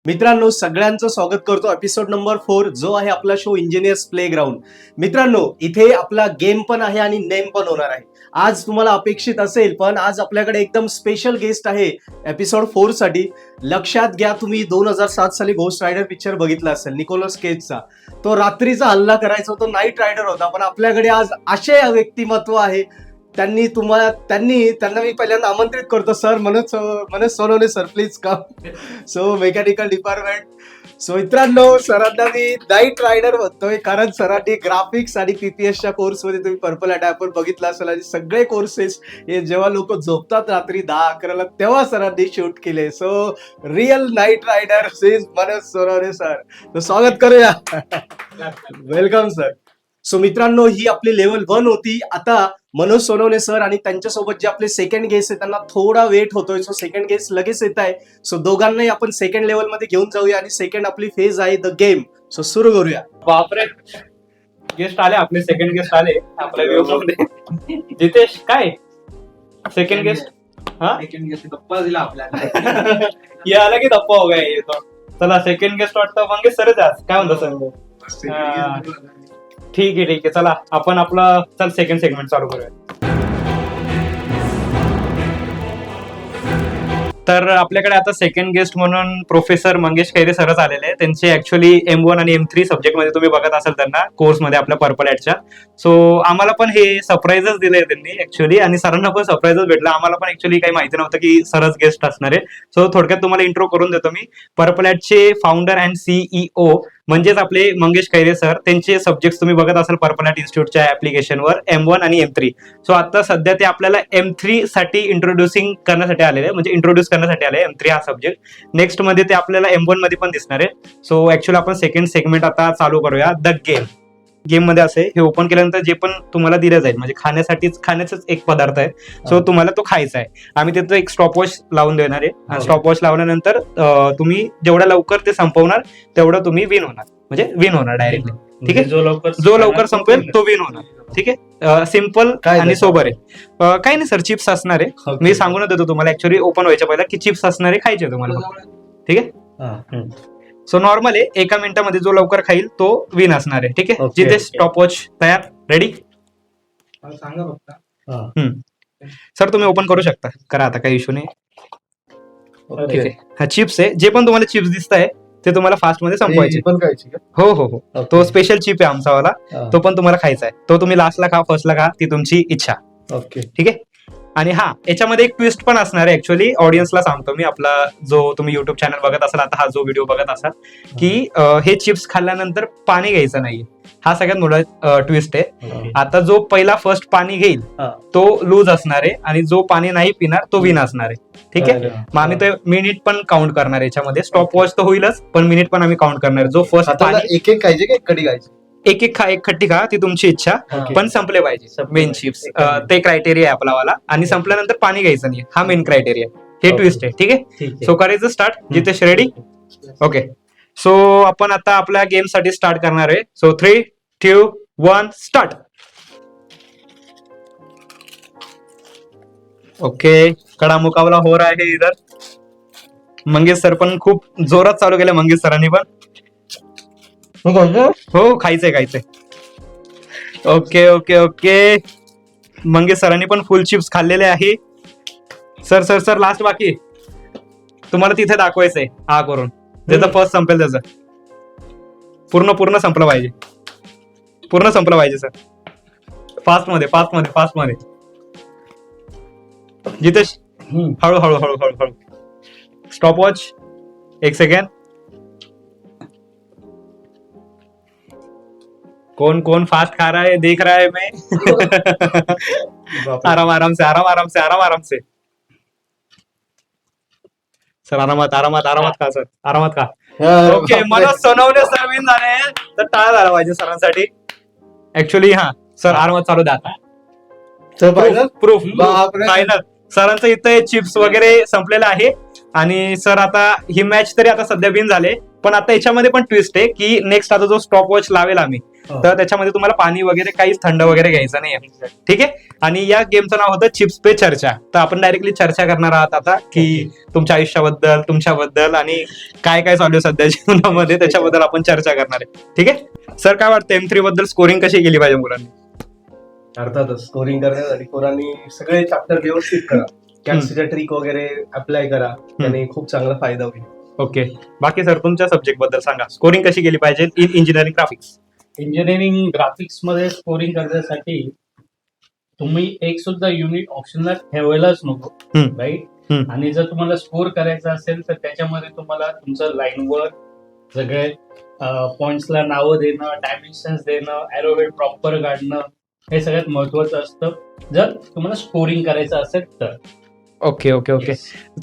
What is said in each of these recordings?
मित्रांनो, सगळ्यांचं स्वागत करतो एपिसोड नंबर 4 जो आहे आपला शो इंजिनियर्स प्लेग्राऊंड. मित्रांनो, इथे आपला गेम पण आहे आणि नेम पण होणार आहे. आज तुम्हाला अपेक्षित असेल, पण आज आपल्याकडे एकदम स्पेशल गेस्ट आहे एपिसोड 4 साठी. लक्षात घ्या, तुम्ही 2007 साली घोस्ट रायडर पिक्चर बघितला असेल निकोलस केजचा. तो रात्रीचा हल्ला करायचा, तो नाईट रायडर होता. पण आपल्याकडे आज असे व्यक्तिमत्व आहे, त्यांना मी पहिल्यांदा आमंत्रित करतो. Sir Manoj Sonawane sir, please come. So mechanical department. So मित्रांनो, सरांना मी नाईट रायडर म्हणतोय कारण सरांनी ग्राफिक्स आणि पीपीएसच्या कोर्समध्ये तुम्ही पर्पल ॲडॅपर बघितला असेल. आणि सगळे कोर्सेस हे जेव्हा लोक झोपतात रात्री 10-11 तेव्हा सरांनी शूट केले. So real Knight Rider is Manoj Sonawane sir. तर स्वागत करूया. Welcome sir. सो मित्रांनो, ही आपली लेवल 1 होती. आता मनोज सोनवणे सर आणि त्यांच्यासोबत जे आपले सेकंड गेस्ट आहे त्यांना थोडा वेट होतोय. सो सेकंड गेस्ट लगेच येत आहे. सो दोघांनाही आपण सेकंड लेवल मध्ये घेऊन जाऊया आणि सेकंड आपली फेज आहे द गेम. सो सुरू करूया. बापरे, गेस्ट आले आपले. सेकंड गेस्ट आले आपल्या व्ह्यू मध्ये. जितेश, काय सेकंड गेस्ट? हा, सेकंड गेस्ट गप्पा दिला आपल्याला. ये आला की धप्पा हो गया ये तो. चला, सेकंड गेस्ट वाटतं मंगेश सरच आज. काय म्हणतो सर? ठीक आहे. चला, आपण आपला सेकंड सेगमेंट चालू करूया. तर आपल्याकडे आता सेकंड गेस्ट म्हणून प्रोफेसर मंगेश खैरे सरच आलेले आहे. त्यांचे ऍक्च्युअली M1 आणि M3 सब्जेक्ट मध्ये तुम्ही बघत असाल त्यांना कोर्समध्ये आपल्या पर्पल ॲडच्या. सो आम्हाला पण हे सरप्राईजच दिले त्यांनी ऍक्च्युअली, आणि सरांना पण सरप्राईजच भेटला. आम्हाला पण ऍक्च्युअली काही माहिती नव्हतं की सरच गेस्ट असणार आहे. सो थोडक्यात तुम्हाला इंट्रो करून देतो मी. पर्पल ॲडचे फाउंडर अँड CEO म्हणजेच आपले मंगेश खैरे सर. त्यांचे सब्जेक्ट तुम्ही बघत असाल पर्पल ॲड इन्स्टिट्यूटच्या ऍप्लिकेशनवर M1 आणि M3. सो आता सध्या ते आपल्याला M3 साठी इंट्रोड्युसिंग करण्यासाठी आलेले, म्हणजे इंट्रोड्यूस करण्यासाठी आले M3 हा सब्जेक्ट. नेक्स्ट मध्ये ते आपल्याला M1 मध्ये पण दिसणार आहे. सो ऍक्च्युअली आपण सेकंड सेगमेंट आता चालू करूया. द गेम मध्ये असे हे ओपन केल्यानंतर जे पण तुम्हाला दिलं जाईल म्हणजे खाण्याचाच एक पदार्थ आहे. सो तुम्हाला तो खायचा आहे. आम्ही तिथं एक स्टॉपवॉच लावून देणार आहे. स्टॉपवॉच लावल्यानंतर तुम्ही जेवढ्या लवकर ते संपवणार तेवढं तुम्ही विन होणार, म्हणजे विन होणार डायरेक्टली. ठीक आहे, जो लवकर संपेल तो विन होणार. ठीक आहे, सिम्पल आणि सोबर आहे. काही नाही सर, चिप्स असणार आहे. मी सांगून देतो तुम्हाला ऍक्च्युअली ओपन व्हायच्या पहिला की चिप्स असणारे खायचे तुम्हाला. ठीक आहे, सो नॉर्मल आहे. 1 मिनिटामध्ये जो लवकर खाईल तो विन असणार आहे. ठीक आहे, जिथे स्टॉपवॉच तयार, रेडी? सांगा फक्त. सर तुम्ही ओपन करू शकता, करा आता, काही इश्यू नाही. ठीक आहे, हा चिप्स आहे. जे पण तुम्हाला चिप्स दिसत आहे ते तुम्हाला फास्ट मध्ये संपवायचे. हो, तो स्पेशल चिप आहे आमचावाला. तो पण तुम्हाला खायचा आहे. तो तुम्ही लास्टला खा, फर्स्टला खा, ती तुमची इच्छा. ओके, ठीक आहे. आणि हा, याच्यामध्ये एक ट्विस्ट पण असणार आहे. ऍक्च्युअली ऑडियन्सला सांगतो मी, आपला जो तुम्ही युट्यूब चॅनल बघत असाल आता, हा जो व्हिडिओ बघत असाल, की हे चिप्स खाल्ल्यानंतर पाणी घ्यायचं नाही. हा सगळ्यात मोठा ट्विस्ट आहे. आता जो पहिला फर्स्ट पाणी घेईल तो लूज असणार आहे, आणि जो पाणी नाही पिणार तो विन असणार आहे. ठीक आहे, मग आम्ही ते मिनिट पण काउंट करणार याच्यामध्ये. स्टॉप वॉच तर होईलच, पण मिनिट पण आम्ही काउंट करणार. जो फर्स्ट पाणी एक खायचे की कडी खायची? एक खा, एक खट्टी खा, ती तुमची इच्छा, पण संपले पाहिजे मेन चिप्स. ते क्रायटेरिया आहे आपलावाला. आणि संपल्यानंतर पाणी घ्यायचं नाही, हा मेन क्रायटेरिया. हे ट्विस्ट आहे. ठीक आहे, सो करायचं start. Jitesh ready? Okay, so आपण आता आपल्या गेम साठी स्टार्ट करणार आहे. So 3, 2, 1 start. ओके, कडा मुकाबला हो रहा है इधर. मंगेश सर पण खूप जोरात चालू केलं. मंगेश सरांनी पण. हो, खायचंय. ओके. मंगेश सरांनी पण फुल चिप्स खाल्लेले आहे. सर लास्ट बाकी तुम्हाला तिथे दाखवायचंय हा करून. ज्याचं फर्स्ट संपेल त्याचं पूर्ण संपलं पाहिजे. पूर्ण संपलं पाहिजे सर. फास्ट मध्ये. जितेश, हळू. Stop watch 1 second. कौन फास्ट खा रहा है देख रहा है मैं. आराम से सर. आरामात खा सर, आरामात खा. Okay, Manoj Sonawane sir win झाले. तर टाळा झाला पाहिजे सरांसाठी ऍक्च्युअली. हा सर, आरामात चालू द्या आता. Proof final. सरांचं इथं चिप्स वगैरे संपलेलं आहे. आणि सर आता ही मॅच तरी आता सध्या विन झाले. पण आता याच्यामध्ये पण ट्विस्ट आहे की नेक्स्ट आता जो स्टॉप वॉच लावेल आम्ही तर त्याच्यामध्ये तुम्हाला पाणी वगैरे काहीच थंड वगैरे घ्यायचं नाहीये. ठीक आहे. आणि या गेमचं नाव होतं चिप्स पे चर्चा. तर आपण डायरेक्टली चर्चा करणार आहात आता की तुमच्या आयुष्याबद्दल, तुमच्याबद्दल आणि काय काय चालू आहे सध्या जीवनामध्ये त्याच्याबद्दल आपण चर्चा करणार आहे. ठीक आहे. सर काय वाटतं M3 बद्दल स्कोरिंग कशी केली पाहिजे मुलांनी? अर्थातच स्कोरिंग करण्यासाठी पोरांनी सगळे चॅप्टर व्यवस्थित करा. कॅन्सीच्या ट्रिक वगैरे अप्लाय करा, त्याने खूप चांगला फायदा होईल. ओके. बाकी सर तुमच्या सब्जेक्ट बद्दल सांगा, स्कोरिंग कशी केली पाहिजे in engineering graphics? Engineering graphics मध्ये स्कोरिंग करण्यासाठी तुम्ही एक सुद्धा युनिट ऑप्शनला ठेवायलाच नको, राईट. आणि जर तुम्हाला स्कोर करायचा असेल तर त्याच्यामध्ये तुम्हाला तुमचं लाईनवर सगळे पॉइंट्सला नावं देणं, डायमेन्शन्स देणं, एरोहेड प्रॉपर काढणं हे सगळ्यात महत्वाचं असतं जर तुम्हाला स्कोरिंग करायचं असेल तर. Okay okay okay.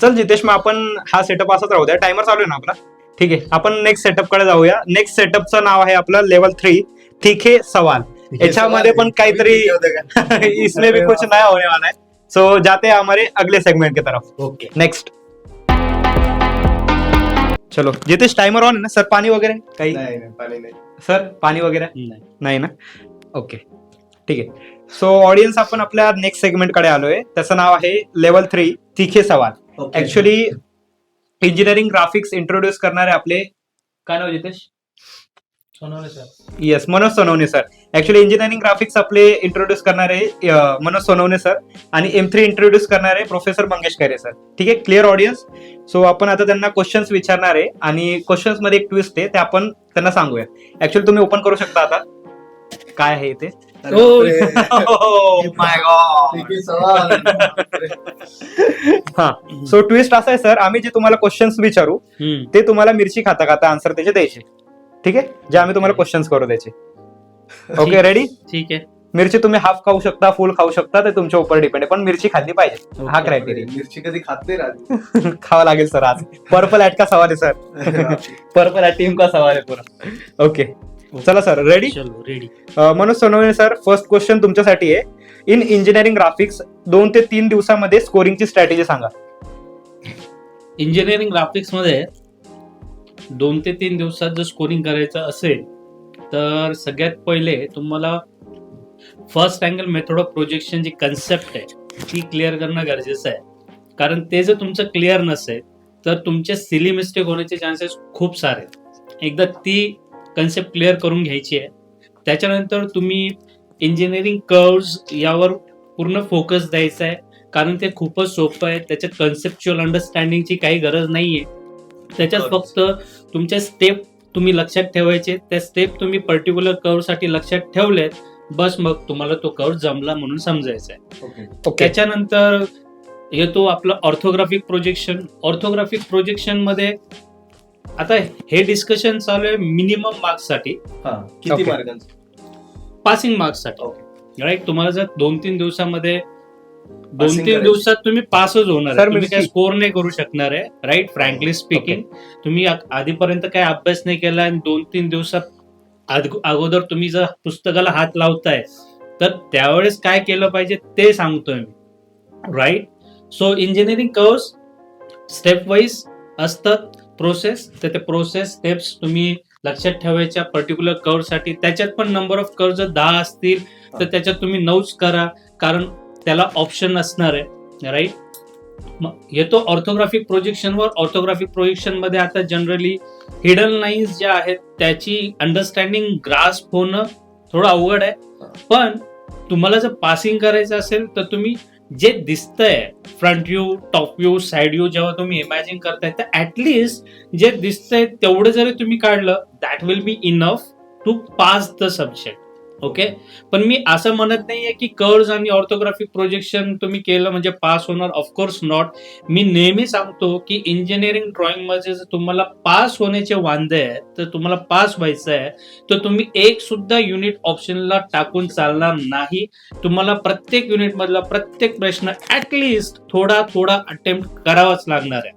चल जितेश, मग आपण हा सेटअप असाच राहू द्या. टायमर चालू आहे ना आपला? ठीक आहे. आपण नेक्स्ट सेटअप कडे जाऊया. नेक्स्ट सेटअपचं नाव आहे आपलं लेवल 3 तीखे सवाल. याच्यामध्ये पण काहीतरी इसमें भी कुछ नया होने वाला है. सो जाते हैं हमारे अगले सेगमेंट की तरफ. ओके. नेक्स्ट. चलो जितेश, टाइमर ऑन है ना? सर पाणी वगैरे काही? नाही पाणी नाही सर, पाणी वगैरे नाही. नाही ना? ओके ठीक आहे. सो ऑडियन्स, आपण आपल्या नेक्स्ट सेगमेंट कडे आलोय. त्याचं नाव आहे लेवल 3 तीखे सवाल. ऍक्च्युअली इंजिनिअरिंग ग्राफिक्स इंट्रोड्यूस करणारे आपले, काय नाव Jitesh? Sonawane sir. Yes, Manoj Sonawane sir. Actually engineering graphics आपले इंट्रोड्यूस करणारे मनोज सोनवणे सर आणि M3 इंट्रोड्यूस करणारे प्रोफेसर मंगेश खैरे सर. ठीक आहे, क्लिअर ऑडियन्स? सो आपण आता त्यांना क्वेश्चन्स विचारणार आहे आणि क्वेश्चन्स मध्ये एक ट्विस्ट आहे, ते आपण त्यांना सांगूया. ऍक्च्युअली तुम्ही ओपन करू शकता आता काय आहे ते. हा, सो ट्विस्ट असा आहे सर, आम्ही जे तुम्हाला क्वेश्चन्स विचारू ते तुम्हाला मिरची खाता खाता आन्सर त्याचे द्यायचे. ठीक आहे, जे आम्ही तुम्हाला क्वेश्चन्स करू द्यायचे. Okay, ready? ठीक आहे. मिरची तुम्ही हाफ खाऊ शकता, फुल खाऊ शकता, ते तुमच्या उपवर डिपेंड आहे, पण मिरची खाल्ली पाहिजे. हा क्रायटेरिया. मिरची कधी खात नाही राहत. खावा लागेल सर आज. पर्पल ऍट का सवाल आहे सर. पर्पल ऍट टीम का सवाल आहे पूरा. ओके चला सर, रेडी? चलो ready. Manoj Sonawane sir, first question तुमच्यासाठी आहे. इन इंजिनिअरिंग ग्राफिक्स 2 ते 3 दिवसामध्ये स्कोरिंगची स्ट्रॅटेजी सांगा. इंजिनिअरिंग ग्राफिक्स मध्ये 2 ते 3 दिवसात जर स्कोरिंग करायचं असेल तर सगळ्यात पहिले तुम्हाला first angle method of projection जी कन्सेप्ट आहे ती क्लिअर करणं गरजेचं आहे. कारण ते जर तुमचं क्लिअर नसेल तर तुमचे सिली मिस्टेक होण्याचे चान्सेस खूप सारे आहेत. एकदा ती कन्सेप्ट क्लिअर करून घ्यायची आहे. त्याच्यानंतर तुम्ही इंजिनिअरिंग कर्व्स यावर पूर्ण फोकस द्यायचा आहे, कारण ते खूपच सोपं आहे. त्याच्यात कन्सेप्च्युअल अंडरस्टँडिंगची काही गरज नाहीये. त्याच्यात फक्त तुमच्या स्टेप तुम्ही लक्षात ठेवायचे. त्या स्टेप तुम्ही पर्टिक्युलर कर्व्हसाठी लक्षात ठेवलेत, बस मग तुम्हाला तो कर्व्ह जमला म्हणून समजायचा आहे. त्याच्यानंतर येतो आपलं ऑर्थोग्राफिक प्रोजेक्शन. ऑर्थोग्राफिक प्रोजेक्शन मध्ये आता हे डिस्कशन चालू आहे मिनिमम मार्क्स साठी. किती मार्कांचं? पासिंग मार्क्स साठी, राईट. तुम्हाला जर 2-3 दिवसामध्ये 2-3 दिवसात तुम्ही पासच होणार आहे, तुम्ही काय स्कोर नाही करू शकणार आहे, राईट. फ्रँकली स्पीकिंग, तुम्ही आधीपर्यंत काय अभ्यास नाही केला आणि 2-3 दिवसात अगोदर तुम्ही जर पुस्तकाला हात लावताय तर त्यावेळेस काय केलं पाहिजे ते सांगतोय मी, right. So engineering curves step wise असतात प्रोसेस, तर ते प्रोसेस स्टेप्स तुम्ही लक्षात ठेवायच्या पर्टिक्युलर कर्व साठी. त्याच्यात पण नंबर ऑफ कर्व जर 10 असतील तर त्याच्यात तुम्ही 9च करा, कारण त्याला ऑप्शन असणार आहे, राईट. येतो ऑर्थोग्राफिक प्रोजेक्शनवर. ऑर्थोग्राफिक प्रोजेक्शन मध्ये आता जनरली हिडन लाईन्स ज्या आहेत त्याची अंडरस्टँडिंग ग्रास्प होणं थोडं अवघड आहे. पण तुम्हाला जर पासिंग करायचं असेल तर तुम्ही जे दिसतंय front view, top view, side view जेव्हा तुम्ही इमॅजिन करताय तर ऍटलिस्ट जे दिसतंय तेवढं जरी तुम्ही काढलं that will be enough to pass the subject. Okay, पण मी असं म्हणत नाहीये की कर्व्स आणि ऑर्थोग्राफिक प्रोजेक्शन तुम्ही केलं म्हणजे पास होणार, ऑफकोर्स नॉट. मी नेहमी सांगतो की इंजिनिअरिंग ड्रॉइंग मध्ये जर तुम्हाला पास होण्याचे वांदे आहे तर तुम्हाला पास व्हायचं आहे तर तुम्ही एक सुद्धा युनिट ऑप्शनला टाकून चालणार नाही. तुम्हाला प्रत्येक युनिट मधला प्रत्येक प्रश्न ऍटलिस्ट थोडा थोडा अटेम्प्ट करावाच लागणार आहे.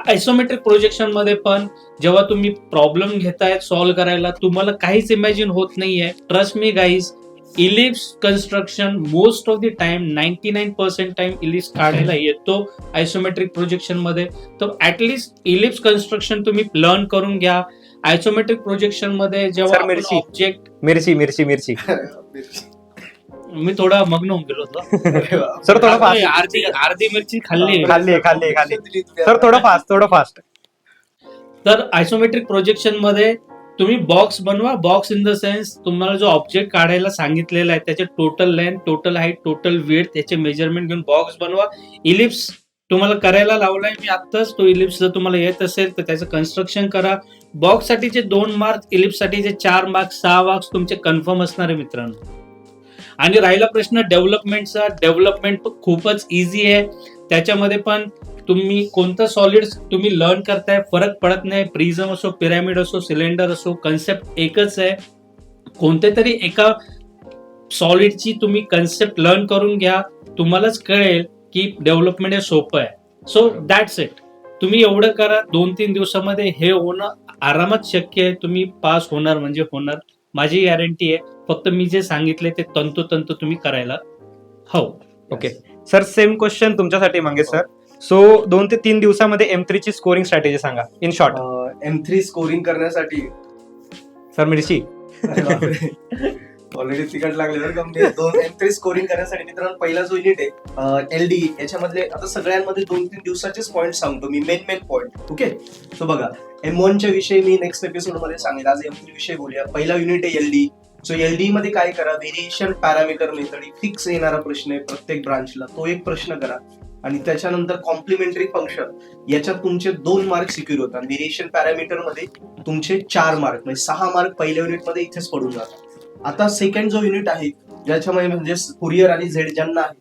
आयसोमेट्रिक प्रोजेक्शन मध्ये पण जेव्हा तुम्ही प्रॉब्लेम घेताय सॉल्व्ह करायला तुम्हाला काहीच इमॅजिन होत नाहीये. Trust me guys, ellipse construction most of the time 99% time ellipse काढायला येतो आयसोमेट्रिक प्रोजेक्शन मध्ये. तर ऍटलिस्ट इलिप्स कन्स्ट्रक्शन तुम्ही लर्न करून घ्या आयसोमेट्रिक प्रोजेक्शन मध्ये जेव्हा Sir, आपण मिरची. ऑब्जेक्ट मिरची मिरची मिरची मी थोडा मग्न होऊन गेलो होतो. सर थोडं फास्ट अर्धी मिरची खाल्ली. खाल्ली सर थोडं फास्ट तर आयसोमेट्रिक प्रोजेक्शन मध्ये तुम्ही बॉक्स बनवा. बॉक्स इन द सेन्स तुम्हाला जो ऑब्जेक्ट काढायला सांगितलेला आहे त्याचे total length, total height, total weight त्याचे मेजरमेंट घेऊन बॉक्स बनवा. इलिप्स तुम्हाला करायला लावलाय मी आत्ताच. तो इलिप्स जर तुम्हाला येत असेल तर त्याचं कन्स्ट्रक्शन करा. बॉक्स साठीचे 2 मार्क्स, इलिप्स साठीचे 4 मार्क्स, 6 मार्क्स तुमचे कन्फर्म असणार आहे मित्रांनो. आणि राहिला प्रश्न डेव्हलपमेंटचा. डेव्हलपमेंट खूपच इझी आहे. त्याच्यामध्ये पण तुम्ही कोणतं सॉलिड तुम्ही लर्न करताय फरक पडत नाही. प्रिझम असो, पिरॅमिड असो, सिलेंडर असो, कन्सेप्ट एकच आहे. कोणत्या तरी एका सॉलिडची तुम्ही कन्सेप्ट लर्न करून घ्या, तुम्हालाच कळेल की डेव्हलपमेंट हे सोपं आहे. So that's it. तुम्ही एवढं करा, 2-3 दिवसामध्ये हे होणं आरामात शक्य आहे. तुम्ही पास होणार म्हणजे होणार, माझी गॅरंटी आहे. फक्त मी जे सांगितले ते तंतोतंत तुम्ही करायला हवं. ओके सर, सेम क्वेश्चन तुमच्यासाठी मंगेश सर. सो 2 ते 3 दिवसामध्ये M3 ची स्कोरिंग स्ट्रॅटेजी सांगा इन शॉर्ट. M3 स्कोरिंग करण्यासाठी सर मिरची ऑलरेडी तिकट लागले बरं का. M3 स्कोरिंग करण्यासाठी मित्रांनो पहिला जो युनिट आहे LD, याच्यामधले आता सगळ्यांमध्ये 2-3 दिवसाचेच पॉईंट सांगतो मी, मेन पॉईंट. ओके, सो बघा M1 च्या विषयी मी नेक्स्ट एपिसोड मध्ये सांगेल. आज M3 विषयी बोलूया. पहिला युनिट आहे LD. सो LD मध्ये काय करा, व्हेरिएशन पॅरामीटर मेथड फिक्स येणारा प्रश्न आहे प्रत्येक ब्रांचला, तो एक प्रश्न करा. आणि त्याच्यानंतर कॉम्प्लिमेंटरी फंक्शन, याच्यात तुमचे 2 मार्क सिक्युअर होतात. व्हेरिएशन पॅरामीटर मध्ये तुमचे 4 मार्क, म्हणजे 6 मार्क पहिल्या युनिट मध्ये इथेच पडून जातात. आता सेकंड जो युनिट आहे ज्याच्यामध्ये म्हणजे फुरियर आणि झेड ज्यांना आहे,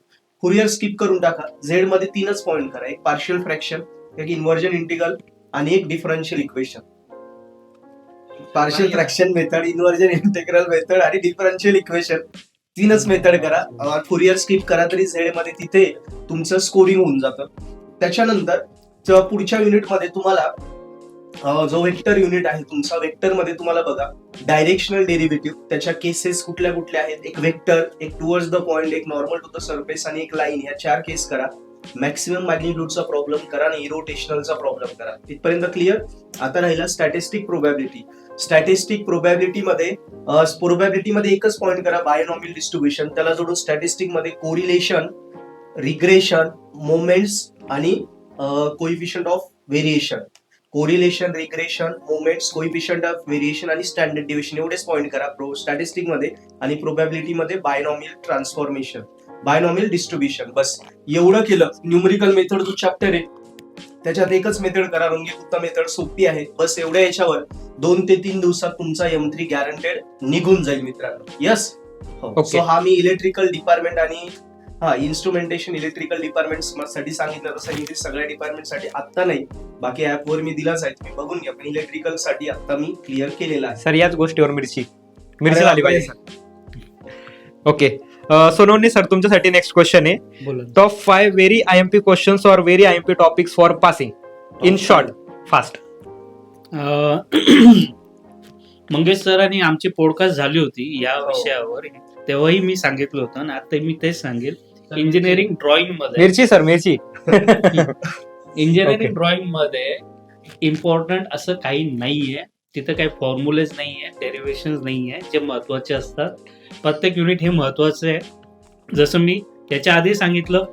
फुरियर स्किप करून टाका. झेड मध्ये 3च पॉईंट करा, एक पार्शियल फ्रॅक्शन, एक इन्व्हर्जन इंटिग्रल आणि एक differential equation. Partial fraction method, inversion integral method आणि डिफरन्शियल इक्वेशन, 3च मेथड करा. फुरियर स्किप करा तरी झेड मध्ये तिथे तुमचं स्कोरिंग होऊन जातं. त्याच्यानंतर पुढच्या युनिट मध्ये तुम्हाला जो वेक्टर युनिट आहे तुमचा, वेक्टर मध्ये तुम्हाला बघा डायरेक्शनल डेरिव्हेटिव्ह, त्याच्या केसेस कुठल्या कुठल्या आहेत, एक वेक्टर, एक टुवर्ड्स द पॉइंट, एक नॉर्मल टू द सरफेस आणि एक लाईन, या 4 केस करा. मॅक्सिमम मॅग्निट्यूडचा प्रॉब्लेम करा आणि इरोटेशनलचा प्रॉब्लेम करा. इथपर्यंत क्लिअर. आता राहिला स्टॅटिस्टिक प्रोबॅबिलिटी. स्टॅटिस्टिक प्रोबॅबिलिटी मध्ये एकच पॉईंट करा, बायनॉमियल डिस्ट्रीब्युशन. त्याला जोडून स्टॅटिस्टिक मध्ये कोरिलेशन, रिग्रेशन, मोमेंट्स आणि coefficient of variation. Correlation, regression, moments, coefficient of variation आणि स्टँडर्ड डिव्हिएशन एवढेच पॉईंट करा स्टॅटिस्टिक मध्ये. आणि प्रोबॅबिलिटी मध्ये बायनॉमियल ट्रान्सफॉर्मेशन, बायनॉमियल डिस्ट्रीब्युशन. बस एवढं केलं. न्यूमरिकल मेथड जो चॅप्टर आहे त्याच्यात एकच मेथड करा, रंगीगुप्ता मेथड सोपी आहे. बस एवढ्या याच्यावर 2 ते 3 दिवसात तुमचा M3 गॅरंटेड निघून जाईल मित्रांनो. यस. सो हा मी इलेक्ट्रिकल डिपार्टमेंट आणि इन्स्ट्रुमेंटेशन इलेक्ट्रिकल डिपार्टमेंट साठी सांगितलं. तसं मी सगळ्या डिपार्टमेंट साठी आता नाही, बाकी ऍप वर मी दिलाच आहे, तुम्ही बघून घ्या. पण इलेक्ट्रिकल साठी आता मी क्लिअर केलेला आहे. सर याच गोष्टीवर मिरची झाली पाहिजे सर. ओके, सोनवणे सर तुमच्यासाठी नेक्स्ट क्वेश्चन आहे. टॉप 5 व्हेरी IMP क्वेश्चन्स और very IMP topics for passing in short fast. Mangesh सरांनी आमची पॉडकास्ट झाली होती या विषयावर, तेव्हाही मी सांगितलं होतं आणि आता मी तेच सांगेल. इंजिनिअरिंग ड्रॉइंग मध्ये मिरची सर मिरची इंजिनिअरिंग ड्रॉइंग मध्ये इम्पॉर्टंट असं काही नाहीये. तिथं काही फॉर्म्युलेज नाहीये, डेरिव्हेशन नाहीये जे महत्वाचे असतात. प्रत्येक युनिट हे महत्वाचं आहे. जसं मी त्याच्या आधी सांगितलं,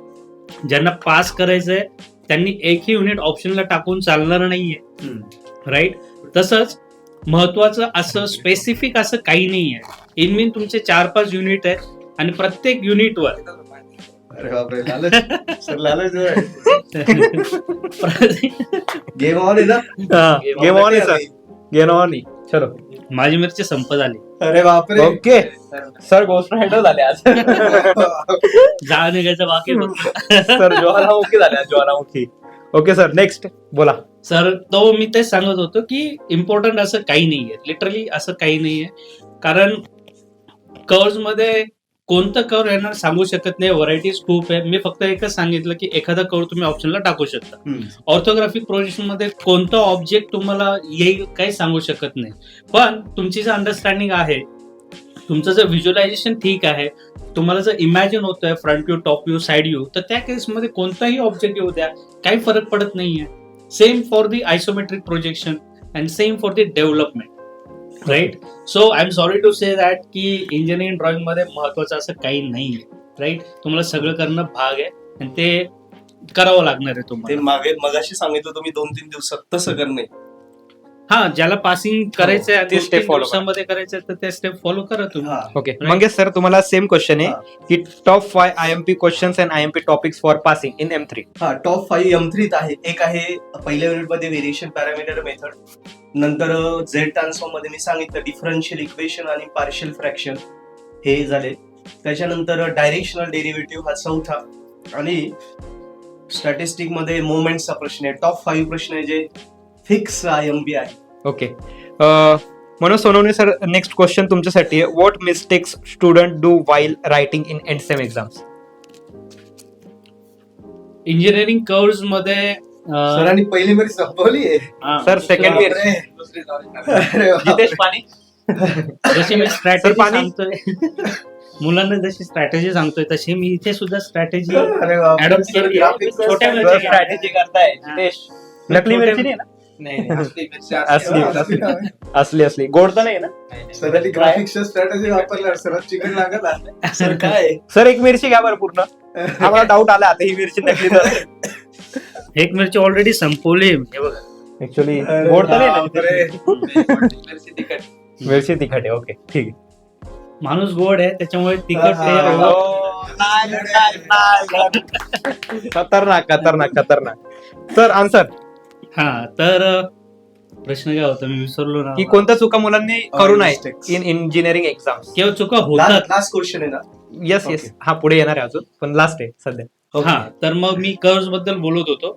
ज्यांना पास करायचंय त्यांनी एकही युनिट ऑप्शनला टाकून चालणार नाहीये, राईट. तसंच महत्वाचं असं स्पेसिफिक असं काही नाहीये. इन तुमचे 4-5 युनिट आहेत आणि प्रत्येक युनिटवर गेम ऑन आहे ना. गेम ऑन आहे सर, गेम ऑन आहे. चलो माझी मिरची संपत आली. अरे बापरे. ओके सर, गोष्ट हँडल झाले आज. जाळ निघायचं बाकी सर ज्वालामुखी झाल्या, ज्वालामुखी. ओके सर, नेक्स्ट बोला. सर तो मी तेच सांगत होतो की इम्पॉर्टंट असं काही नाहीये, लिटरली असं काही नाहीये. कारण कर्व्स मध्ये कोणतं कर्व येणार सांगू शकत नाही, व्हरायटीज खूप आहे. मी फक्त एकच सांगितलं की एखादा कर्व तुम्ही ऑप्शनला टाकू शकता. ऑर्थोग्राफिक प्रोजेक्शन मध्ये कोणतं ऑब्जेक्ट तुम्हाला येईल काही सांगू शकत नाही. पण तुमची जर अंडरस्टँडिंग आहे, तुमचं जर व्हिज्युअलायझेशन ठीक आहे, तुम्हाला जर इमॅजिन होतंय front view, top view, side view, तर त्या केसमध्ये कोणताही ऑब्जेक्ट येऊ द्या, काही फरक पडत नाहीये. Same for the isometric projection. And same for the development, right. So I am sorry to say that की इंजिनिअरिंग ड्रॉइंग मध्ये महत्वाचं असं काही नाही आहे, राईट. तुम्हाला सगळं करणं भाग आहे आणि ते करावं लागणार आहे ते तुम्हाला. मगाशी सांगितलं तुम्ही 2-3 दिवसात तसं करणे. हा, ज्याला पासिंग करायचंय आणि ते step 2-3 follow दिवसामध्ये करायचंय तर ते स्टेप फॉलो करा तुम्ही. ओके मंगेश सर, तुम्हाला सेम क्वेश्चन आहे की top 5 IMP questions and IMP topics for passing in M3. हा, टॉप 5 M3 आहे. एक आहे पहिल्या युनिट मध्ये व्हेरिएशन पॅरामीटर मेथड, नंतर झेड ट्रान्सफॉर्म मध्ये मी सांगितलं डिफरन्शियल इक्वेशन आणि पार्शियल फ्रॅक्शन हे झाले. त्याच्यानंतर डायरेक्शनल डेरिव्हेटिव्ह हा चौथा, आणि स्टॅटिस्टिक मध्ये मोमेंट्सचा प्रश्न आहे. टॉप 5 प्रश्न आहे जे फिक्स IMP आहे. Okay Manoj Sonawane sir, next question तुमच्यासाठी आहे. What mistakes student do while writing in and same exams? Engineering curves मध्ये सरांनी पहिली मेरी संपवली आहे. सर सेकंड इयर दुसरी जाऊ. अरे वा. जितेश पाणी. जशी मी सर, स्ट्रॅटेजी पाणी. सांगतोय मुलांना, जशी स्ट्रॅटेजी सांगतोय तशी मी इथे सुद्धा स्ट्रॅटेजी अरे वा. Adopt केली आहे. Graphics छोट्या sir, मिरची स्ट्रॅटेजी करताय जितेश. नकली मिरची नाही ना? नाही, असली मिरची असली असली. असली गोड तर नाही ना? सरांनी ग्राफिक्सच्या स्ट्रॅटेजी वापरल्या. सर चिकन लागत आहे. सर काय सर एक मिरची घ्या बरं पूर्ण. आम्हाला डाऊट आला आता ही मिरची नकली तर. एक मिरची ऑलरेडी संपवली हे बघा. ऍक्च्युअली गोड तर नाही ना? बापरे. मिरची तिखट. मिरची तिखट आहे. ओके ठीक आहे. माणूस गोड आहे त्याच्यामुळे तिखट हा, ते हा. खतरनाक खतरनाक खतरनाक. सर आन्सर हा, तर प्रश्न काय होता मी विसरलो ना. की कोणत्या चुका मुलांनी करू नये mistakes. In engineering exams? किंवा चुका होतात. लास्ट क्वेश्चन आहे ना. Yes yes. Okay. हा पुढे येणार आहे अजून, पण लास्ट आहे सध्या. हा, तर मग मी कर्व्स बद्दल बोलत होतो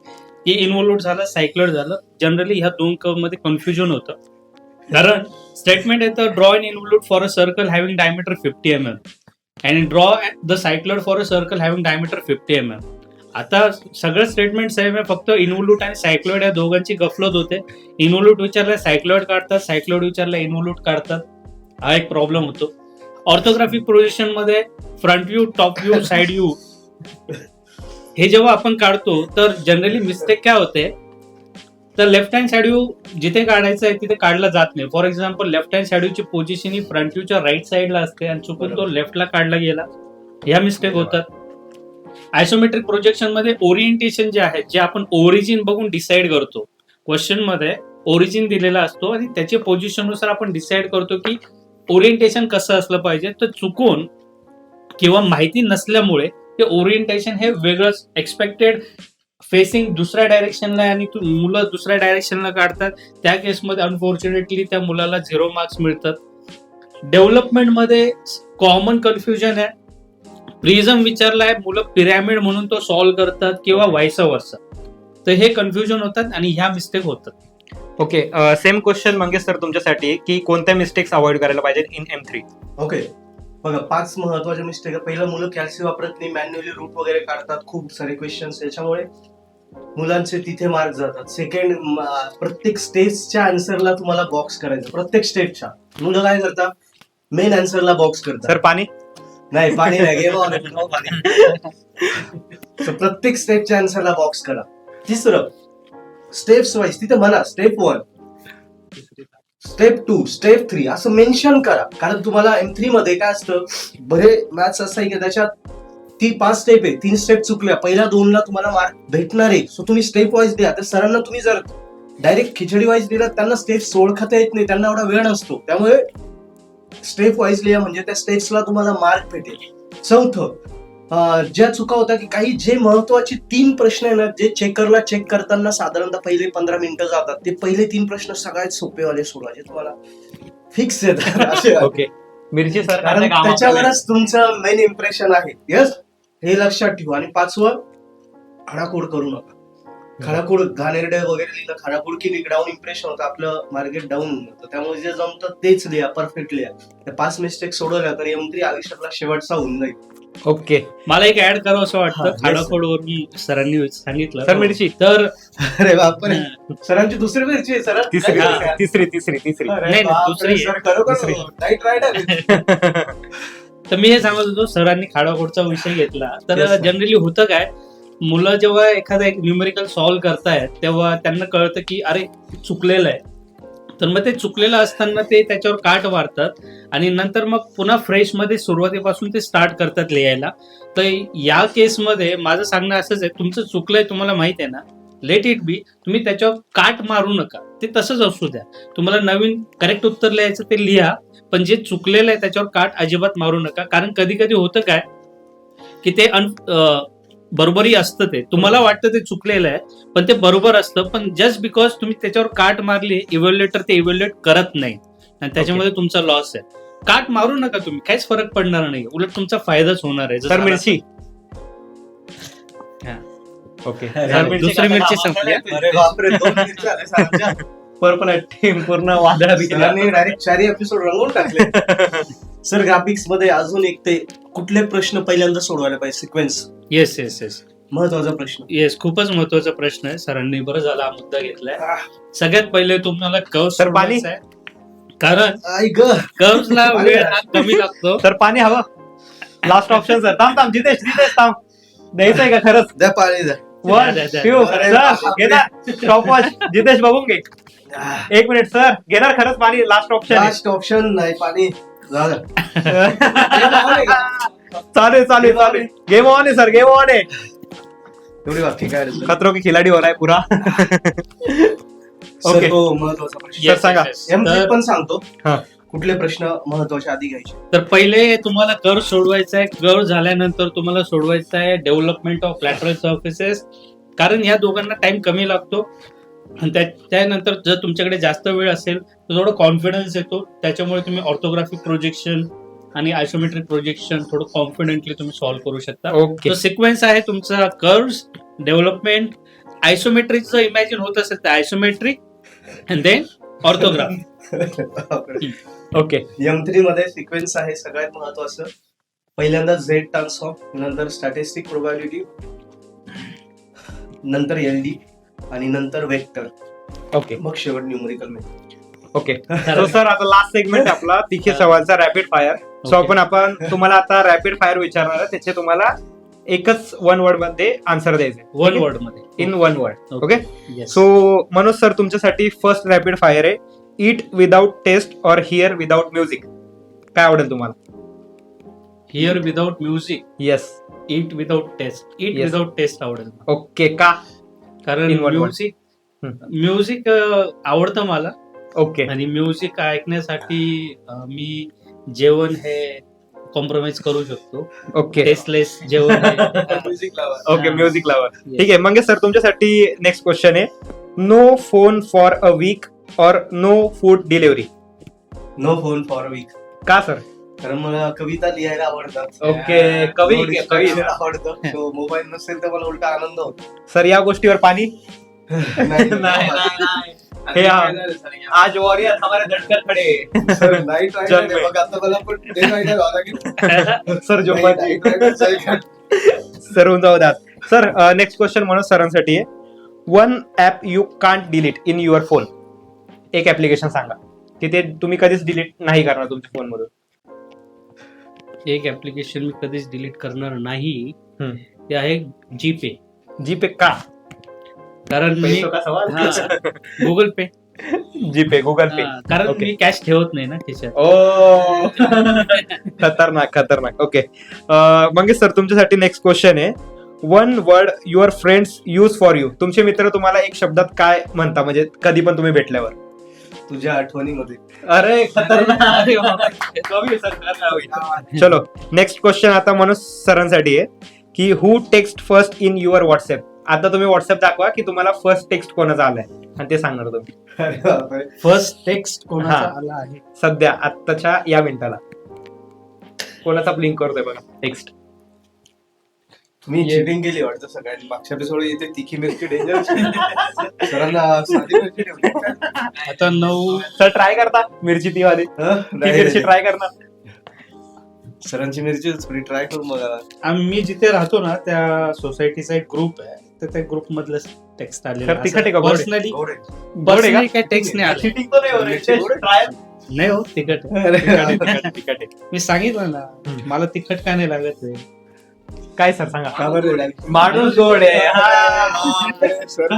की इन्व्हॉल्व्ड झालं, सायक्लॉइड झालं. जनरली ह्या दोन कर्व मध्ये कन्फ्युजन होतं, कारण स्टेटमेंट येतं draw in involved for a circle having diameter 50 mm and draw the cycloid for a circle having diameter 50 mm. आता सगळं स्टेटमेंट सेम आहे, फक्त इन्व्हॉल्व्ड आणि सायक्लॉइड या दोघांची गफलत होते. इन्व्हॉल्व्ड विचारला सायक्लॉइड काढतात, सायक्लॉइड विचारला इन्व्हॉल्व्ड काढतात. हा एक प्रॉब्लेम होतो. ऑर्थोग्राफिक पोझिशन मध्ये front view, top view, side view हे जेव्हा आपण काढतो तर जनरली मिस्टेक काय होते, तर लेफ्ट हँड साइड व्ह्यू जिथे काढायचं आहे तिथे काढला जात नाही. For example left hand side व्ह्यूची पोझिशन ही फ्रंट व्ह्यूच्या राईट साइडला असते आणि चुकून तो लेफ्टला काढला गेला, ह्या मिस्टेक होतात. आयसोमेट्रिक प्रोजेक्शन मध्ये ओरिएंटेशन जे आहे, जे आपण ओरिजिन बघून डिसाइड करतो. क्वेश्चन मध्ये ओरिजिन दिलेला असतो आणि त्याच्या पोझिशननुसार आपण डिसाइड करतो की ओरिएंटेशन कसं असलं पाहिजे. तर चुकून किंवा माहिती नसल्यामुळे ते ओरिएंटेशन हे वेगळंच एक्सपेक्टेड फेसिंग दुसऱ्या डायरेक्शनला आणि मुलं दुसऱ्या डायरेक्शनला काढतात. त्या केसमध्ये अनफॉर्च्युनेटली त्या मुलाला 0 मार्क्स मिळतात. डेव्हलपमेंटमध्ये कॉमन कन्फ्युजन आहे. प्रिझम विचारलाय, मुलं पिरॅमिड म्हणून तो सॉल्व्ह करतात किंवा व्हायस वर्सा. तर हे कन्फ्युजन होतात आणि ह्या मिस्टेक होतात. Okay, same question Mangesh sir तुमच्यासाठी, की कोणत्या मिस्टेक्स अवॉइड करायला पाहिजे इन M3? ओके, बघा 5 महत्वाच्या मिस्टेक. पहिलं, मुलं कॅल्सी वापरत नाही, मॅन्युअली रूट वगैरे काढतात, खूप सारे क्वेश्चन्स, याच्यामुळे मुलांचे तिथे मार्क जातात. सेकंड, प्रत्येक स्टेजच्या आन्सरला तुम्हाला बॉक्स करायचं. प्रत्येक स्टेजच्या मुलं काय करतात, मेन आन्सरला बॉक्स करतात. सर पाणी नाही, पाणी नाही, गेम ऑन पाणी. So, प्रत्येक स्टेपच्या आन्सरला बॉक्स करा. तिसरं, स्टेप्स वाईज तिथे म्हणा, स्टेप 1, स्टेप 2, स्टेप 3 असं मेन्शन करा. कारण तुम्हाला M3 मध्ये काय असतं, बरे मॅथ्स असं आहे की त्याच्यात 5 स्टेप आहे, 3 स्टेप चुकल्या, पहिल्या 2ला तुम्हाला मार्क भेटणार आहे. सो तुम्ही स्टेप वाईज द्या. तर सरांना तुम्ही जर डायरेक्ट खिचडी वाईज दिला, त्यांना स्टेप्स ओळखता येत नाही, त्यांना एवढा वेळ नसतो. त्यामुळे स्टेप वाईज लिहा, म्हणजे त्या स्टेप्सला तुम्हाला मार्क भेटेल. चौथं, ज्या चुका होत्या की काही जे महत्वाचे 3 प्रश्न आहे ना, जे चेकरला चेक करताना साधारणतः पहिले 15 मिनिटं जातात, ते पहिले 3 प्रश्न सगळ्यात सोपेवाले सोडवायचे, तुम्हाला फिक्स येतात असे. ओके, मिरची सर कारण त्याच्यावरच तुमचं मेन इम्प्रेशन आहे. यस, हे लक्षात ठेवा. आणि 5वं, खाडाखोड करू नका. खाडाखोड, घाणेरडे वगैरे लिहिलं, खाडाखोड की डाऊन इम्प्रेशन होतं, आपलं मार्केट डाऊन होतं. त्यामुळे जे जमतं तेच लिहा, परफेक्ट लिहा. त्या 5 मिस्टेक सोडवल्या तर M3 आयुष्यातला शेवटचा होऊन जाईल. ओके, मला एक ऍड करावं असं वाटतं. हा, yes. खाडाखोडवर मी सरांनी सांगितलं. सर मिरची तर अरे बापरे, सरांची दुसरी मिरची आहे सर. तिसरी हा. तिसरी तिसरी तिसरी नाही, दुसरी आहे. सर, खरोखर दुसरी. Knight Rider. तर मी हे सांगत होतो, सरांनी खाडाखोडचा विषय घेतला. तर Yes, sir. जनरली होतं काय, मुलं जेव्हा एखादा एक न्यूमेरिकल सॉल्व्ह करतायत तेव्हा त्यांना कळतं की अरे चुकलेलं आहे. तर मग ते चुकलेलं असताना ते त्याच्यावर काट मारतात आणि नंतर मग पुन्हा फ्रेश मध्ये सुरुवातीपासून ते स्टार्ट करतात लिहायला. तर या केसमध्ये माझं सांगणं असंच आहे, तुमचं चुकलंय तुम्हाला माहित आहे ना, लेट इट बी. तुम्ही त्याच्यावर काट मारू नका, ते तसंच असू द्या. तुम्हाला नवीन करेक्ट उत्तर लिहायचं ते लिहा, पण जे चुकलेलं आहे त्याच्यावर काट अजिबात मारू नका. कारण कधी कधी होतं काय की ते बरोबरही असतं, ते तुम्हाला वाटतं ते चुकलेलं आहे पण ते बरोबर असतं, पण जस्ट बिकॉज तुम्ही त्याच्यावर काट मारली, इव्हॅल्युएटर ते इव्हॅल्युएट करत नाही आणि त्याच्यामध्ये तुमचा लॉस आहे. काट मारू नका तुम्ही, काहीच फरक पडणार नाही, उलट तुमचा फायदाच होणार आहे. सर मिरची. ओके दुसरी मिरची संपली. अरे बापरे, 2 मिरच्या आल्या सरांच्या. पर्पल टीम पूर्ण वादळात गेली. सरांनी डायरेक्ट 4 एपिसोड रंगवून टाकले. सर ग्राफिक्स मध्ये अजून एक, ते कुठले प्रश्न पहिल्यांदा सोडवायला पाहिजे, सिक्वेन्स येस येस येस महत्वाचा प्रश्न. येस, खूपच महत्वाचा प्रश्न आहे. सरांनी बरं झाला हा मुद्दा घेतलाय. सगळ्यात पहिले तुम्हाला कर्व सर पाणी. आहे, कारण आई ग, कर्व्हला वेळ हा कमी लागतो. सर पाणी हवं. Last option sir. थांब जितेश थांब. द्यायचंय का खरंच? द्या पाणी द्या. द्या. सर घेणार स्टॉपवॉच. जितेश बघून घे. 1 मिनिट सर, घेणार खरंच पाणी? Last option. लास्ट ऑप्शन नाही पाणी. झालं. चालेल. गेम ऑन आहे सर, गेम ऑन आहे. एवढी बाकी काय खतरो की खिलाडी हो रहा है पूरा. सर, तो महत्वाचा प्रश्न. सर सांगा. M3 पण सांगतो. हा. कुठले प्रश्न महत्वाचे आधी घ्यायचे? तर पहिले तुम्हाला कर्व सोडवायचा आहे. कर्व झाल्यानंतर तुम्हाला सोडवायचं आहे डेव्हलपमेंट ऑफ लॅटरल सर्फेसेस, कारण या दोघांना टाइम कमी लागतो. आणि त्यानंतर जर तुमच्याकडे जास्त वेळ असेल तर थोडं कॉन्फिडन्स येतो, त्याच्यामुळे तुम्ही ऑर्थोग्राफिक प्रोजेक्शन आणि आयसोमेट्रिक प्रोजेक्शन थोडं कॉन्फिडेंटली तुम्ही सॉल्व्ह करू शकता. ओके. तो सिक्वेन्स आहे तुमचा कर्व्स, डेव्हलपमेंट, आयसोमेट्रिक जर इमॅजिन होत असेल तर isometric and then orthography. Okay. M3 मध्ये सिक्वेन्स आहे सगळ्यात महत्वाचं. पहिल्यांदा झेड ट्रान्सफॉर्म, नंतर स्टॅटिस्टिक प्रोबॅबिलिटी, नंतर LD आणि नंतर वेक्टर, ओके. मग शेवट numerical method. Okay. So sir आता लास्ट सेगमेंट आपला तिखे सवालचा रॅपिड फायर. सो आपण तुम्हाला आता रॅपिड फायर विचारणार आहे, त्याचे तुम्हाला एकच 1 वर्ड मध्ये आन्सर द्यायचे. 1 वर्ड मध्ये, in 1 word. Okay. Yes. So Manoj sir तुमच्यासाठी फर्स्ट रॅपिड फायर आहे. ईट विदाउट टेस्ट और हिअर विदाउट म्युझिक. काय आवडेल तुम्हाला? Hear without music, yes. Eat without taste. Eat Yes. Without taste आवडेल, ओके. का? कारण In one word. म्युझिक आवडतं मला. ओके. आणि म्युझिक ऐकण्यासाठी मी जेवण हे कॉम्प्रोमाइज करू शकतो. ओके. टेस्टलेस जेवण आहे. म्युझिक लावा. ओके. Music lover. Yes. ठीक आहे. मंगेश सर तुमच्यासाठी नेक्स्ट क्वेश्चन आहे. No phone for a week और no food delivery. No phone for a week. का सर? कारण मला कविता लिहायला आवडतात. ओके. कवी. आवडतं. तो मोबाईल नसेल तर मला उलटा आनंद होतो. सर या गोष्टीवर पाणी. नाही, हे आज वॉरियर हमारे धडकन खडे. सर, नाईट जन्म रायडर आहे. बघ, आता मला पण डे रायडर व्हावं लागेल. सर जोपाची. नाईट रायडर आहे. सर होऊन जाऊ द्यात. सर नेक्स्ट क्वेश्चन म्हणून सरांसाठी आहे. 1 app you can't delete in your phone. एक ऍप्लिकेशन सांगा की ते तुम्ही कधीच डिलीट नाही करणार तुमच्या फोन मधून. एक ऍप्लिकेशन मी कधीच डिलीट करणार नाही, हम्म. ते आहे जीपे. जीपे का? कारण मी पैसो का सवाल? गुगल पे. जीपे, गुगल पे. कारण Okay. मी कॅश ठेवत नाही ना खिशात. ओ खतरनाक. ओके. मंगेश सर तुमच्यासाठी नेक्स्ट क्वेश्चन आहे. 1 word your friends use for you. तुमचे मित्र तुम्हाला एक शब्दात काय म्हणता, म्हणजे कधी पण तुम्ही भेटल्यावर? तुझ्या आठवणीमध्ये. अरे खतरनाक. चलो नेक्स्ट क्वेश्चन आता मनोज सरांसाठी आहे की who text first in your WhatsApp. आता तुम्ही व्हॉट्सअप दाखवा की तुम्हाला फर्स्ट टेक्स्ट कोणाचा आलाय आणि ते सांगणार तुम्ही. अरे बापरे. फर्स्ट टेक्स्ट कोणाचा हा. आला आहे सध्या आत्ताच्या या मिनिटाला कोणाचा ब्लिंक करतोय बघा टेक्स्ट. तुम्ही चिटिंग केली वाटतं सगळ्यांनी. मागच्या एपिसोड इथे तिखी मिरची डेंजर. सरांना साधी मिरची ठेवली. आता 9. सर ट्राय करता मिरची ती वाली. ती मिरची ट्राय करणार. सरांची मिरची ट्राय करून बघा. मी जिथे राहतो ना त्या सोसायटीचा एक ग्रुप आहे, तर त्या ग्रुप मधलं टेक्स्ट सर तिखट आहे का? गोड आहे? पर्सनली गोड आहे. पर्सनली काय टेक्स्ट नाही आले. Cheating तो नाही हो रे. मिरची गोड आहे? Try. नाही हो, तिखट आहे. अरे तिखट आहे. मी सांगितलं ना, मला तिखट काय नाही लागत आहे. काय सर सांगा का बरं नाही? माणूस गोड आहे सर,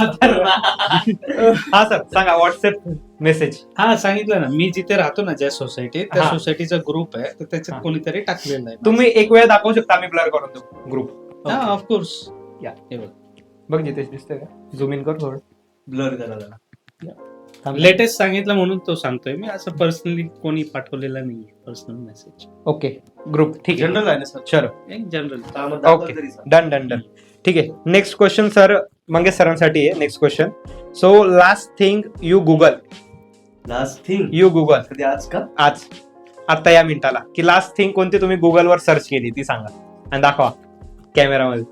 हा सर सांगा व्हॉट्सअप मेसेज. हा सांगितलं ना, मी जिथे राहतो ना ज्या सोसायटीत, त्या हा. सोसायटीचा ग्रुप आहे, तर त्याच्यात हा. कोणीतरी टाकलेलं आहे. तुम्ही एक वेळ दाखवू शकता, आम्ही ब्लर करून देऊ ग्रुप. हा ऑफकोर्स. या. हे बघ, बघ जितेश दिसतोय का, झूम इन कर थोडं. ब्लर करा जरा. लेटेस्ट सांगितलं म्हणून तो सांगतोय मी, असं पर्सनली कोणी पाठवलेला नाही पर्सनल मेसेज. ओके ग्रुप ठीक आहे जनरल आहे ना सर. चलो एक general. Okay done done done ठीक आहे. नेक्स्ट क्वेश्चन सर मंगेश सरांसाठी आहे. Next question. So last thing you Google, last thing you Google कधी आज का? आज आता या मिनिटाला की लास्ट थिंग कोणती तुम्ही गुगलवर सर्च केली ती सांगा आणि दाखवा कॅमेरामध्ये.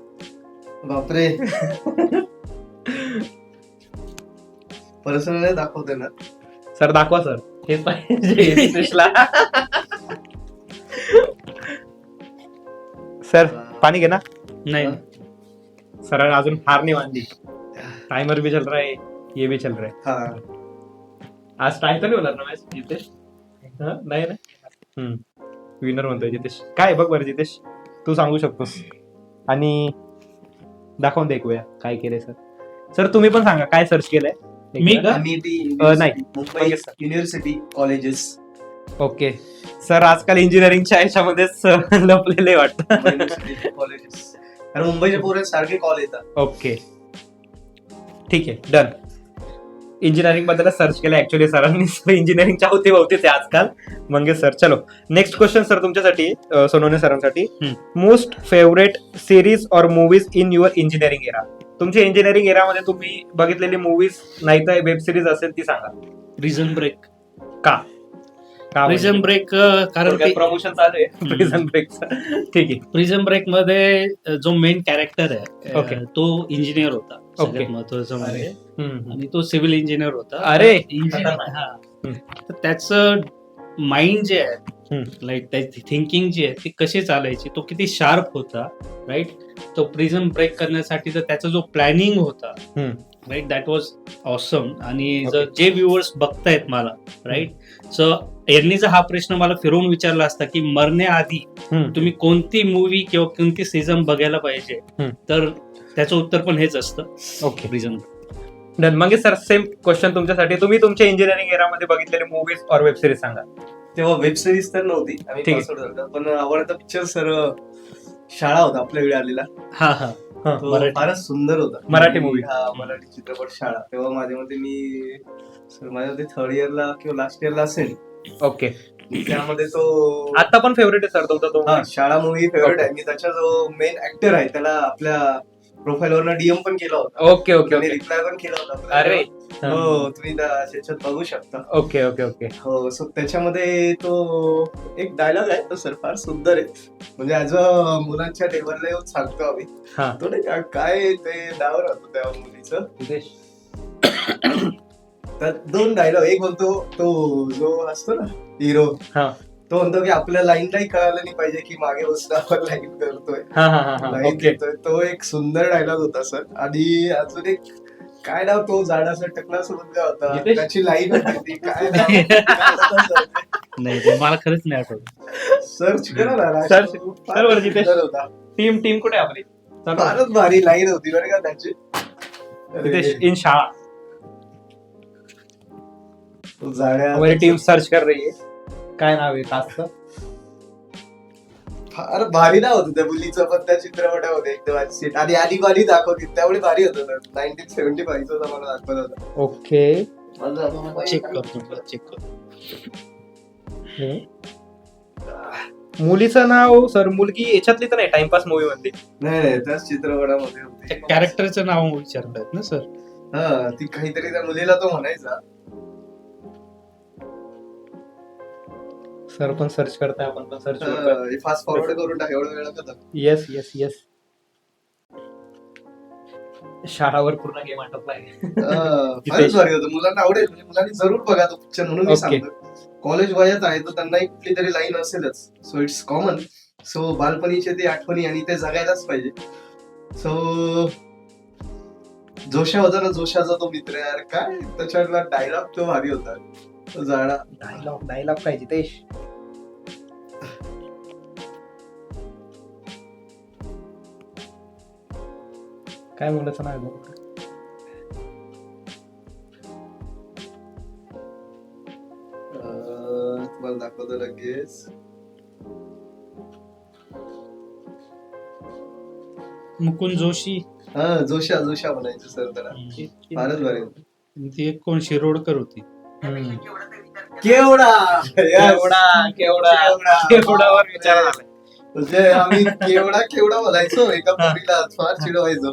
बापरे. पर्सनल दाखवते ना. सर दाखवा सर, हेच पाहिजे नितेशला. सर पाणी घे ना. नाही सर अजून हार नाही मानली. टाइमर भी चल रहा है, ये भी चल रहा है. हा. आज टाइम तर नाही होणार ना मॅच जितेश? हं? नाही ना. विनर म्हणतोय जितेश. काय बघ बरं जितेश, तू सांगू शकतोस आणि दाखवून दे एक वेळा काय केलंय सर. सर तुम्ही पण सांगा काय सर्च केलंय. मी का? MIT नाही. Mumbai okay, sir. University colleges. Okay sir आजकाल इंजिनिअरिंगच्या याच्यामध्येच लपलेले वाटतं. कॉलेजेस कारण मुंबईच्या पोरं सारखे कॉल येतात. ओके ठीक आहे डन. इंजिनिअरिंग बद्दल सर्च केलं ऍक्च्युली सरांनी. इंजिनिअरिंगच्या होते बहुतेच आहे आजकाल. मंगेश सर चलो नेक्स्ट क्वेश्चन सर तुमच्यासाठी सोनवणे सरांसाठी. मोस्ट फेवरेट सिरीज और movies in your engineering era. तुमच्या इंजिनिअरिंग एरामध्ये तुम्ही बघितलेली मूवीज नाही तर वेब सिरीज असेल ती सांगा. Prison Break. का का प्रिझन ब्रेक कारण प्रमोशन चालू आहे प्रिझन ब्रेकचं. ठीक आहे प्रिझन ब्रेक मध्ये जो मेन कॅरेक्टर आहे Okay. तो इंजिनियर होता सगळ्यात Okay. महत्वाचं म्हणजे, हम्म. आणि तो सिव्हिल इंजिनियर होता. अरे. इंजिनियर हम्म. तर त्याचं माइंड जे आहे, हम्म. लाईक त्याची थिंकिंग जी आहे ती कशी चालायची, तो किती शार्प होता. राईट. तो प्रिझन ब्रेक करण्यासाठी तर त्याचा जो प्लॅनिंग होता, hmm. Right, that was awesome. आणि Okay. जे व्ह्युअर्स बघतायत मला, राईट, सो यांनी जर हा प्रश्न मला फिरवून विचारला असता की मरण्याआधी हम्म. तुम्ही कोणती मूवी किंवा कोणती सीझन बघायला पाहिजे, हम्म. तर त्याचं उत्तर पण हेच असतं, ओके प्रिझन. डन. मग सर सेम क्वेश्चन तुमच्यासाठी. तुम्ही तुमच्या इंजिनिअरिंग एरामध्ये बघितलेले मूवीज और वेब सिरीज सांगा. तेव्हा वेब सिरीज तर नव्हती, आम्ही ठीक आहे. पास आउट झालो. पण आवडता पिक्चर सर शाळा होता आपल्या वेळी आलेला. हा हा. तो मराठी. फारच सुंदर होता. मराठी movie. हा मराठी चित्रपट शाळा. तेव्हा माझ्या मते मी सर माझ्या मते थर्ड इयरला किंवा लास्ट इयरला असेल. ओके त्यामध्ये तो आता पण फेवरेट आहे सर तुमचा तो. हा शाळा मूवी फेवरेट आहे. मी त्याचा जो मेन ऍक्टर आहे त्याला आपल्या प्रोफाईल वरनं DM पण केला होता. ओके ओके त्याने ओके. रिप्लाय पण केला होता. अरे हो तुम्ही त्याच्यात बघू शकता. Okay okay okay. हो सो त्याच्यामध्ये तो एक डायलॉग आहे तो सर फार सुंदर आहे. म्हणजे ऍज अ मुलांच्या टेबलला येऊन सांगतो आम्ही. हा तो नाही का काय ते नाव राहतो त्या मुलीचं. जितेश. तर दोन डायलॉग. एक म्हणतो तो जो असतो ना हिरो, हा तो म्हणतो की आपल्या लाईनलाही कळालं नाही पाहिजे की मागे बसून आपण लाईन करतोय, हा हा हा लाईन ओके. देतोय. तो एक सुंदर डायलॉग होता सर. आणि अजून एक काय नाव तो जाडासा टकलासा मुलगा होता, जितेश? त्याची लाईन होती ती काय नाव? नाही ते मला खरंच नाही आठवत. सर्च करा ना. Search. फार सर्व जितेश. सुंदर होता. टीम कुठे आहे आपली? चला. फारच भारी लाईन होती बरं का त्याची. जितेश इन शाळा. तो जाड्या हमारी टीम सर्च कर रही है. काय नाव आहे कास्टचं? फार भारी नाव होतं त्या मुलीचं पण त्या चित्रपटामध्ये एकदम सीट. आणि आधी बाली दाखवली त्यामुळे भारी होतं. 1975 चं मला दाखवत होता. ओके चेक करतो, चेक करतो. मुलीचं नाव सर, मुलगी याच्यातली तर नाही टाइमपास मूवी मध्ये. नाही त्याच चित्रपटामध्ये त्या होती. कॅरेक्टरचं नाव विचारतायत ना सर. हा ती काहीतरी त्या मुलीला तो म्हणायचा. सर पण सर्च करताय, आपण पण सर्च फास्ट फॉरवर्ड करून टाक. एवढं वेळ लागत. Yes yes yes. शाळावर पूर्ण गेम आटोपलाय. फारच भारी होतं. मुलांना आवडेल. म्हणजे मुलांनी जरूर बघा तो पिक्चर म्हणून मी Okay. सांगतो. कॉलेज वयात आहे तर त्यांना एक कुठली तरी लाईन असेलच. So it's common. सो बालपणीचे ते आठवणी आणि ते जगायलाच पाहिजे. सो जोशा होता ना, जोशाचा तो मित्र यार, काय त्याच्यातला डायलॉग तो भारी होता. तो जाडा डायलॉग काय जितेश? काय बोलायचं नाही तुम्हाला दाखवतो लगेच. मुकुंद जोशी हा जोशा म्हणायचं सर त्याला. फारच भारी होतं. ती एक कोण शिरोडकर होती. केवढा केवढावर विचार झाला. म्हणजे आम्ही केवढा बोलायचो एका मुलीला फार चिडवायचो.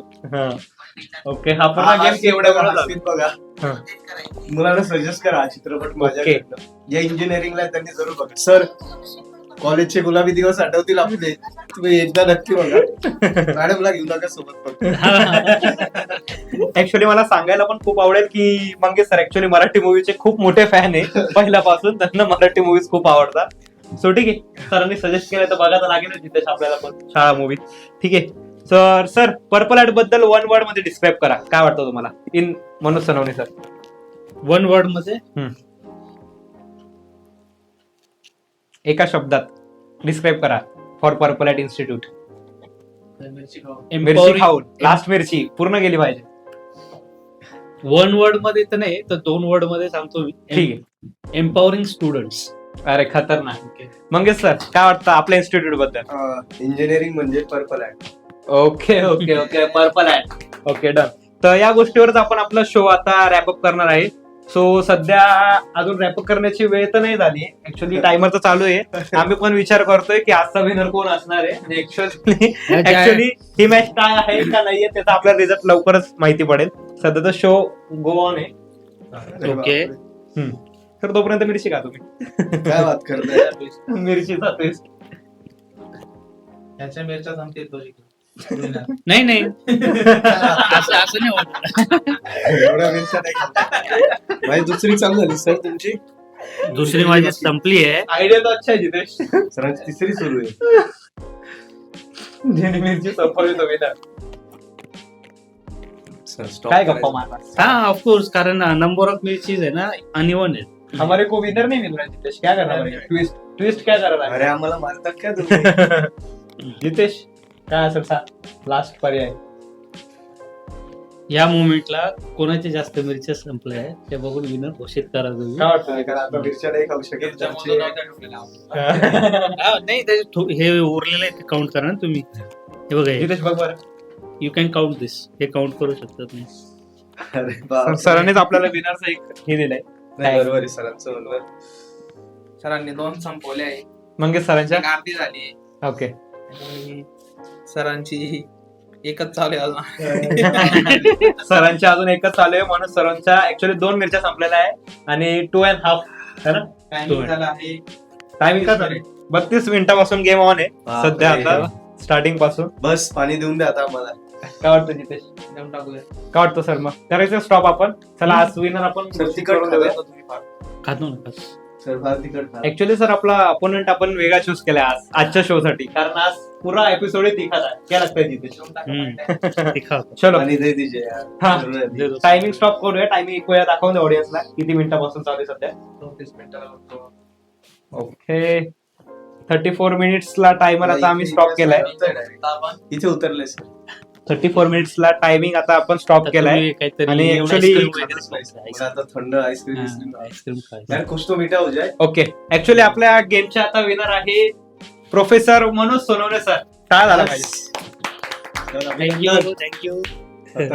ओके हा पुन्हा गेम केवढ्यावर हसतील बघा. हा. मुलांना सजेस्ट करा हा चित्रपट माझ्या Okay. या इंजिनिअरिंगला त्यांनी जरूर बघा. सर कॉलेजचे गुलाबी दिवस आठवतील आपले. तुम्ही एकदा नक्की बघा. मॅडमला घेऊ नका सोबत फक्त. ऍक्च्युली मला सांगायला पण खूप आवडेल की मंगेश सर ऍक्च्युली मराठी मूवीचे खूप मोठे फॅन आहे पहिल्यापासून. त्यांना मराठी मूवीज खूप आवडतात. सो ठीक आहे सरांनी सजेस्ट केलं तर बघायला लागेल जितेश आपल्याला पण शाळा मूवी. ठीक आहे सर पर्पल ऍड बद्दल 1 वर्ड मध्ये डिस्क्राईब करा. काय वाटतं तुम्हाला in Manoj Sonawane sir? 1 word मध्ये एका शब्दात डिस्क्राईब करा फॉर पर्पल ऍट इन्स्टिट्यूट. मिरची खाऊन लास्ट मिरची पूर्ण गेली पाहिजे. 1 वर्ड मध्ये तर नाही तर 2 वर्ड मध्ये सांगतो मी. ठीक आहे. Empowering students. अरे खतरनाक. मंगेश सर काय वाटतं आपल्या इन्स्टिट्यूट बद्दल? इंजिनिअरिंग म्हणजे purple ad. Okay purple ad. Okay done. तर या गोष्टीवरच आपण आपला शो आता रॅपअप करणार आहे. सो सध्या अजून रॅपअप करण्याची वेळ तर नाही झाली. ऍक्च्युली टायमर तर चालू आहे. आम्ही पण विचार करतोय की आजचा विनर कोण असणार आहे. आणि ऍक्च्युली ही मॅच काय आहे का नाहीये त्याचा आपल्याला रिझल्ट लवकरच माहिती पडेल. सध्या तर शो गो ऑन आहे. ओके. तर तोपर्यंत मिरची का तुम्ही काय बात करताय. मिरचीचा पेस्ट त्याच्या मिरच्या सांगते तो नाही असं नाही होत. एवढ्या मिरच्या नाही खात. माझी दुसरी चालू झाली सर तुमची. दुसरी माझी संपली आहे. आयडिया तर अच्छा आहे जितेश. सरांची तिसरी सुरू आहे. जेणे मिरची संपवली तुम्ही ना. काय गप्पा मारला? हा ऑफकोर्स कारण नंबर ऑफ मिरचीज आहे ना अनइवन आहेत. हमारे को विनर नहीं मिल रहा है जितेश. क्या करना पड़ेगा? ट्विस्ट क्या कर रहा अरे आम्हाला मारतात काय तुम्ही. है जितेश? काय असेल लास्ट पर्याय? या मोमेंटला कोणाच्या जास्त मिरच्या संपल्या आहे ते बघून विनर घोषित करा तुम्ही. काय वाटतं? कारण आता मिरच्या नाही खाऊ शकत. नाही त्याचे हे उरलेलं आहे ते काउंट करा ना तुम्ही. हे बघा जितेश बघ बरं. यू कॅन काउंट दिस. हे काउंट करू शकता तुम्ही. अरे बाप. सरांनीच आपल्याला विनरचं एक हे दिलंय. नाही, बरोबर आहे सरांचं बरोबर. सरांनी 2 संपवले आहे. मंगेश सरांच्या. एक अर्धी झाली ओके. आणि सरांची एकच चालू आहे अजून. सरांच्या अजून एकच चालू आहे म्हणून सरांच्या ऍक्च्युली 2 मिरच्या संपलेल्या आहे आणि 2.5 है ना. टायमिंग झाला आहे टायमिंग का झाले 32 मिनिटापासून गेम ऑन आहे बापरे. सध्या आता स्टार्टिंग पासून. बस पाणी देऊन द्या आता आम्हाला. काय वाटतं जितेश? देऊन टाकूया. काय वाटतं सर? मग करायचं स्टॉप आपण. चला आज विनर आपण तिखट खाऊया. खातो नका. सर फार तिखट खा. ऍक्च्युली सर आपला अपोनंट आपण वेगळा चूज केला आज आजच्या शो साठी कारण आज पुरा एपिसोड तिखट आहे. क्या लगता है जितेश? ते खातो. चलो पाणी दे दीजिए यार. हा. जरूर आहे. दे दो. टायमिंग स्टॉप करूया. टायमिंग एक वेळा दाखवून द्या ऑडियन्सला किती मिनिटापासून चालू आहे सध्या. 34 मिनिटाला होतो. ओके 34 मिनिट्सला टायमर आता आम्ही स्टॉप केलाय. इथे उतरले सर. 34 मिनिट्सला टायमिंग आता आपण स्टॉप केलाय. तुम्ही काहीतरी आणि येऊन actually- ice cream वगैरे खायचं. मला आता थंड आईस्क्रीम आईस्क्रीम खायचं. यार कुछ तो मीठा हो जाए. ओके ऍक्च्युली आपल्या गेमचे आता विनर आहे प्रोफेसर मनोज सोनवणे सर. काय झालं पाहिजे? थँक्यू.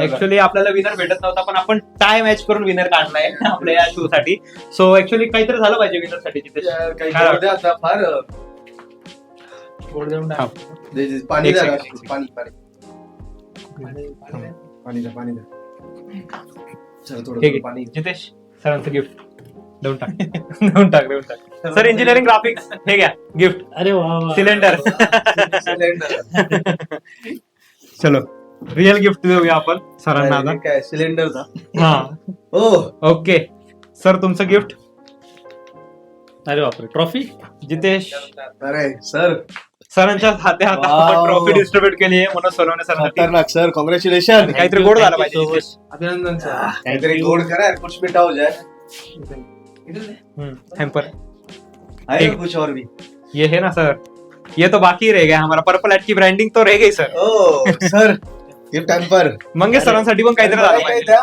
ऍक्च्युली आपल्याला विनर भेटत नव्हता पण आपण टाय मॅच करून विनर काढलाय आपल्या या शो साठी. सो ऍक्च्युली काहीतरी झालं पाहिजे विनर साठी जिथे. यार, काही काय जाऊ द्या आता फार. गोड देऊन हा. पाणी एक द्या second, ना. पाणी द्या पाणी द्या. चल थोडं ठीक आहे. पाणी. जितेश सरांचं गिफ्ट देऊन टाक. देऊन टाक. सर इंजिनिअरिंग ग्राफिक्स हे घ्या गिफ्ट. अरे वा सिलेंडर. चलो रिअल गिफ्ट देऊया आपण सरांना आता. काय सिलेंडरचा. हा हो ओके सर तुमचं गिफ्ट. अरे बापरे ट्रॉफी. जितेश अरे सर सरांच्या हातात Wow. आपण ट्रॉफी डिस्ट्रीब्युट केली आहे म्हणून सोनवणे सरांसाठी. खतरनाक सर. कॉंग्रॅच्युलेशन. काहीतरी गोड झालं पाहिजे जितेश. अभिनंदन सर. काहीतरी गोड करा यार. कुछ मीठा हो जाए. हैम्पर आहे ठीक. ना कुछ और भी. ये है ना सर. ये तो बाकी रह गया हमारा पर्पल एट की ब्रांडिंग तो रह गई सर. ओ सर गिफ्ट हॅम्पर मंगेश सरांसाठी पण काहीतरी झालं पाहिजे.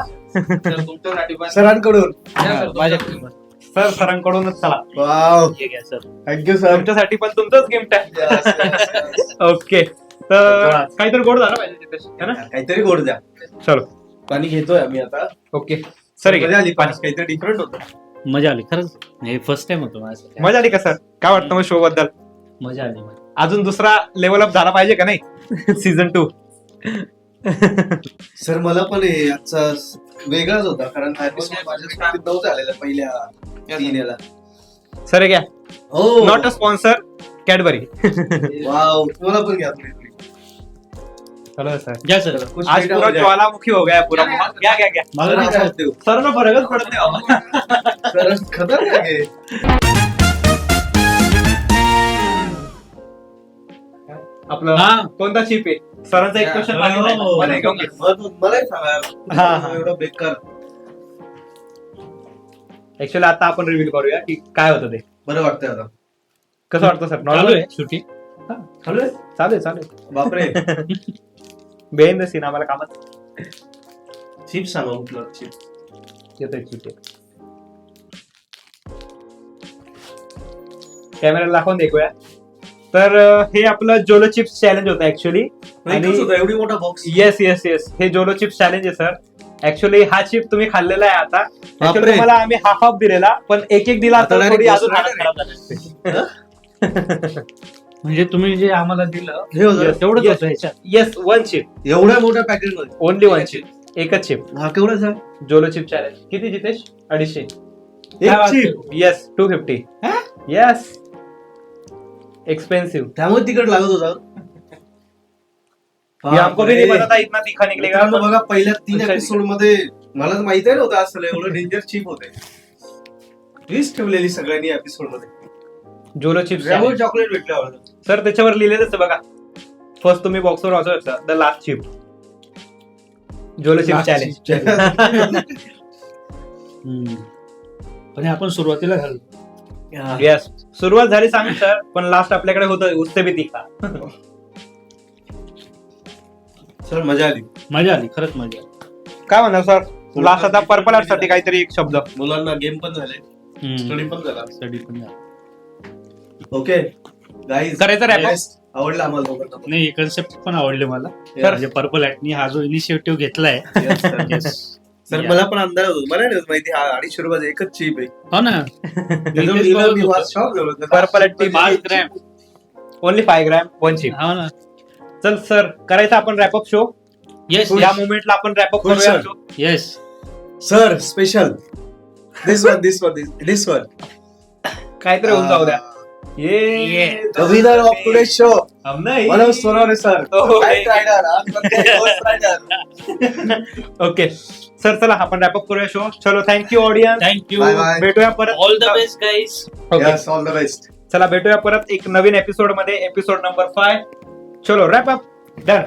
तर तुमच्यासाठी पण सरांकडून द्या सर, माझ्याकडे तुमच्यासाठी. सर सरांकडूनच चला वाव हे घ्या सर. थँक्यू सर तुमच्यासाठी पण तुमचंच गिफ्ट आहे. ओके तर काहीतरी गोड झालं पाहिजे तिथे, है ना? काहीतरी गोड द्या. चलो पाणी घेतोय आम्ही आता. ओके सर मजा आली पाणी काहीतरी डिफरंट होतं. मजा आली खरंच. हे फर्स्ट टाइम होतो माझ्यासाठी. मजा आली का सर? काय वाटतं मग शो बद्दल? मजा आली. अजून दुसरा लेवल अप झाला पाहिजे का नाही सीझन 2? सर मला पण हे आजचा वेगळाच होता कारण episode माझ्या सोबतीत नव्हता आलेला पहिल्या 3 याला. सर हे घ्या, हो not a sponsor, Cadbury. Wow तुम्हाला पण घ्या तुम्ही. चलो सर, घ्या सर. कुछ आज मीठा पूरा हो जाए. ज्वालामुखी हो गया पूरा. घ्या घ्या घ्या. मला नाही सर, करायचं. देऊ. सर ना फरकच पडत नाही बाबा. सर, खतरनाक आहे. आपलं हा. कोणता चिप आहे? सरांचा एक क्वेश्चन हो. मलाही सांगा हा, हा. एवढं बेकार. ऍक्च्युअली आता आपण रिव्हील करूया की काय होतं ते. बरं वाटतंय आता. कसं वाटतं सर? चालू नॉर्मल आहे शूटिंग. चालू आहे चालू आहे चालू आहे. बापरे बेन द सीन आम्हाला कामात चिप्स सांगा कुठलं चिप्स. येतोय चिप. कॅमेरा दाखवून देखूया. तर हे आपलं जोलो चिप्स चॅलेंज होतं ऍक्च्युअली. एकच होतं, एवढी मोठा बॉक्स. येस येस येस, हे जोलो चिप्स चॅलेंज आहे सर. ऍक्च्युअली हा चिप तुम्ही खाल्लेला आहे आता. Actually बापरे. तुम्हाला आम्ही हाफ हाफ दिलेला, पण एक एक दिला आता तर direct थोडी अजून बसणार हालत खराब झाली असती. म्हणजे तुम्ही जे आम्हाला दिलं हे होतं तेवढंच Yes. होतं ह्याच्यात. येस, वन चिप, एवढ्या मोठ्या पॅकेट मध्ये. ओनली वन चिप, एकच चिप. हा केवढा जोलो चिप चॅलेंज किती जितेश? 250. एक चिप. येस, 250. Yes, expensive. त्यामुळे तिकट लागत होता. ये हमको भी नहीं पता था इतना तीखा निकलेगा. मित्रांनो बघा पहिल्या 3 अच्छा, एपिसोड मध्ये मला तर माहिती नव्हतं असं एवढं डेंजर चिप होते. वीस ठेवलेली सगळ्यांनी एपिसोड मध्ये. जोलो चिप्स त्यामुळे चॉकलेट भेटलं आवडतं. सर त्याच्यावर लिहिलेलंच आहे बघा. फर्स्ट तुम्ही बॉक्सवर वाचू शकता, the last chip, Jolo chip challenge. पण हे आपण सुरुवातीला घालू. येस, सुरुवात झाली सांग सर, पण लास्ट आपल्याकडे होतं उससे भी तीखा. सर मजा आली. मजा आली खरंच मजा आली. काय म्हणणार सर? लास्ट आता पर्पल आर्ट साठी काहीतरी एक शब्द. मुलांना गेम पण झाले, स्टडी पण झाला. स्टडी पण झाली. ओके गाईज, करायचं rap up? आवडला आम्हाला दोघांना पण. नाही हे कन्सेप्ट पण आवडले मला. Yes. म्हणजे पर्पल ऍटनी हा जो इनिशिएटिव्ह घेतलाय. Yes, sir. Yes. Sir Yeah. मला पण अंदाज होतो. मला नाही माहिती हा 250 रुपयाचा एकच चिप आहे. हो ना. त्याच्यावर लिहिलं, मी वाच shock झालो. Purple at the 5 gram. Only 5 gram, one chip. हो ना. चल सर, करायचा आपण रॅपअप शो. येस या मोमेंटला आपण रॅपअप खुश करूया sir. Show. Yes. Sir special this one काहीतरी होऊन जाऊ द्या. ये the winner of today show हम नाही. Manoj Sonawane sir. Oh, Night Rider, आज पण Ghost Rider. ओके सर, चला आपण रॅपअप करूया शो. चलो, thank you audience. Thank you. Bye bye. भेटूया परत. All the best guys. Okay. Yes, all the best. चला भेटूया परत एक नवीन एपिसोड मध्ये, एपिसोड नंबर 5. चलो रॅप अप डन.